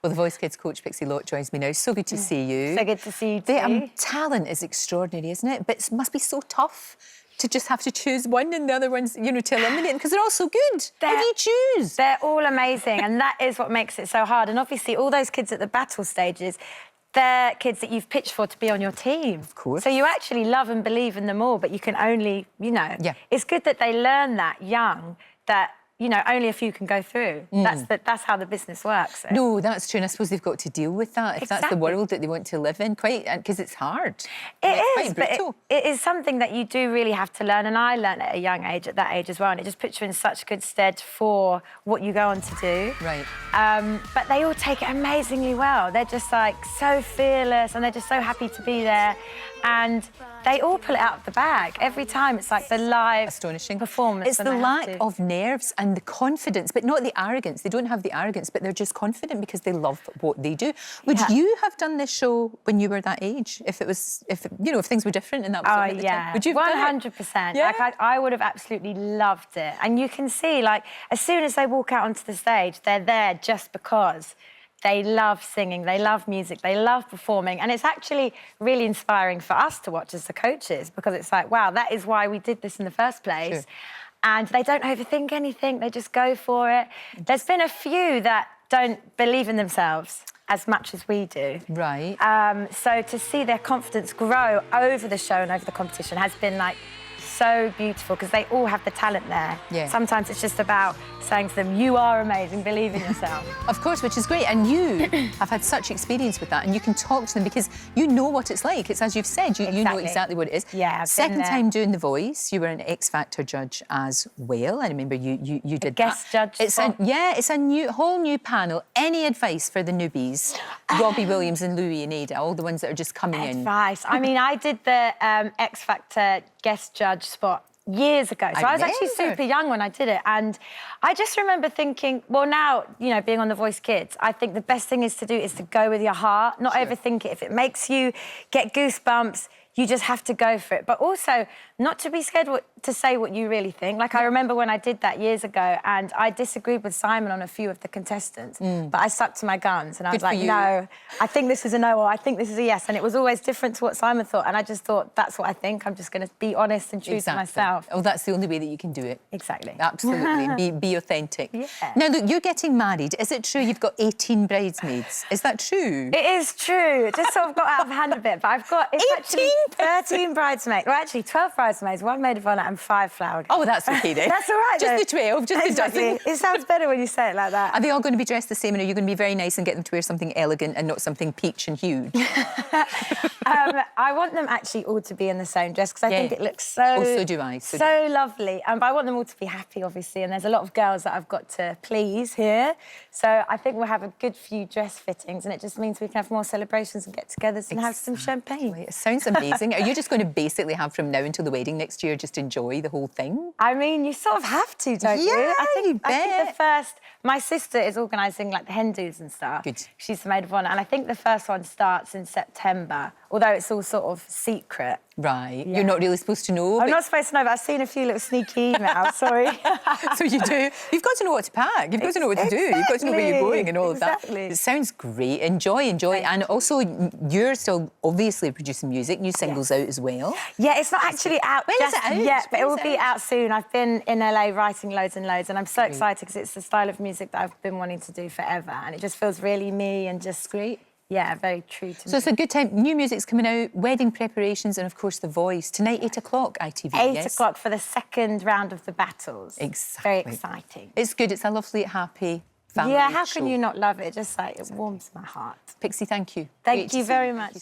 Well, the Voice Kids coach, Pixie Lott, joins me now. So good to see you. So good to see you too. The talent is extraordinary, isn't it? But it must be so tough to just have to choose one and the other ones, you know, to eliminate, because they're all so good. How do you choose? They're all amazing, and that is what makes it so hard. And obviously, all those kids at the battle stages, they're kids that you've pitched for to be on your team. Of course. So you actually love and believe in them all, but you can only, you know... Yeah. It's good that they learn that young, that, you know, only a few can go through. That's how the business works. So. No, that's true, and I suppose they've got to deal with that, if that's the world that they want to live in, because it's hard. It is, but it is something that you do really have to learn, and I learned at a young age, at that age as well, and it just puts you in such good stead for what you go on to do. Right. But they all take it amazingly well. They're just, like, so fearless, and they're just so happy to be there, and they all pull it out of the bag. Every time, it's like the live astonishing performance. It's the lack of nerves and the confidence, but not the arrogance. They don't have the arrogance, but they're just confident because they love what they do. Would you have done this show when you were that age? If things were different and that was on at the time? Would you have 100%. Yeah? Like, I would have absolutely loved it. And you can see, like, as soon as they walk out onto the stage, they're there just because they love singing, they love music, they love performing, and it's actually really inspiring for us to watch as the coaches, because it's like, wow, that is why we did this in the first place. Sure. And they don't overthink anything, they just go for it. There's been a few that don't believe in themselves as much as we do. Right. So to see their confidence grow over the show and over the competition has been, like, so beautiful, because they all have the talent there. Yeah. Sometimes it's just about saying to them, you are amazing, believe in yourself. Of course, which is great. And you have had such experience with that, and you can talk to them because you know what it's like. It's as you've said, you know exactly what it is. Yeah, I've Second been there. time doing The Voice, you were an X Factor judge as well. I remember you did a guest judge. It's a whole new panel. Any advice for the newbies? Robbie Williams and Louis and Ada, all the ones that are just coming in. Advice. I mean, I did the X Factor guest judge spot years ago. So I was actually super young when I did it. And I just remember thinking, well, now, you know, being on The Voice Kids, I think the best thing is to do is to go with your heart, not overthink it. If it makes you get goosebumps, you just have to go for it. But also, not to be scared to say what you really think. Like, I remember when I did that years ago, and I disagreed with Simon on a few of the contestants, but I stuck to my guns, and I was like, no, I think this is a no, or I think this is a yes. And it was always different to what Simon thought, and I just thought, that's what I think. I'm just going to be honest and true to myself. Oh, that's the only way that you can do it. Exactly. Absolutely. be authentic. Yeah. Now, look, you're getting married. Is it true you've got 18 bridesmaids? Is that true? It is true. It just sort of got out of hand a bit, but I've got... 18? 13 bridesmaids. Well, actually, 12 bridesmaids, 1 maid of honour and 5 flower girls. Oh, that's okay then. That's all right, Just the 12, just exactly. a dozen. It sounds better when you say it like that. Are they all going to be dressed the same, and are you going to be very nice and get them to wear something elegant and not something peach and huge? I want them actually all to be in the same dress, because I think it looks so... Oh, so do I. So lovely. But I want them all to be happy, obviously, and there's a lot of girls that I've got to please here. So I think we'll have a good few dress fittings, and it just means we can have more celebrations and get-togethers and have some champagne. It sounds amazing. Are you just going to basically have from now until the wedding next year, just enjoy the whole thing? I mean, you sort of have to, don't you? I think the first... My sister is organising, like, the hen do's and stuff. Good. She's the maid of honour, and I think the first one starts in September, although it's all sort of secret. Right. Yeah. You're not really supposed to know. I'm not supposed to know, but I've seen a few little sneaky emails, sorry. So you do. You've got to know what to pack. You've got to know what to do. You've got to know where you're going and all of that. It sounds great. Enjoy. And also, you're still obviously producing music, new singles out as well. Yeah, it's not actually out just yet, but it will be out soon. I've been in LA writing loads and loads, and I'm so excited because it's the style of music that I've been wanting to do forever, and it just feels really me and just great. Yeah, very true to me. So it's a good time. New music's coming out, wedding preparations, and of course The Voice. Tonight, 8 o'clock, ITV, 8 o'clock for the second round of the battles. Exactly. Very exciting. It's good. It's a lovely, happy family Yeah, how show. can you not love it? Just like, it warms my heart. Pixie, thank you. Thank you very much.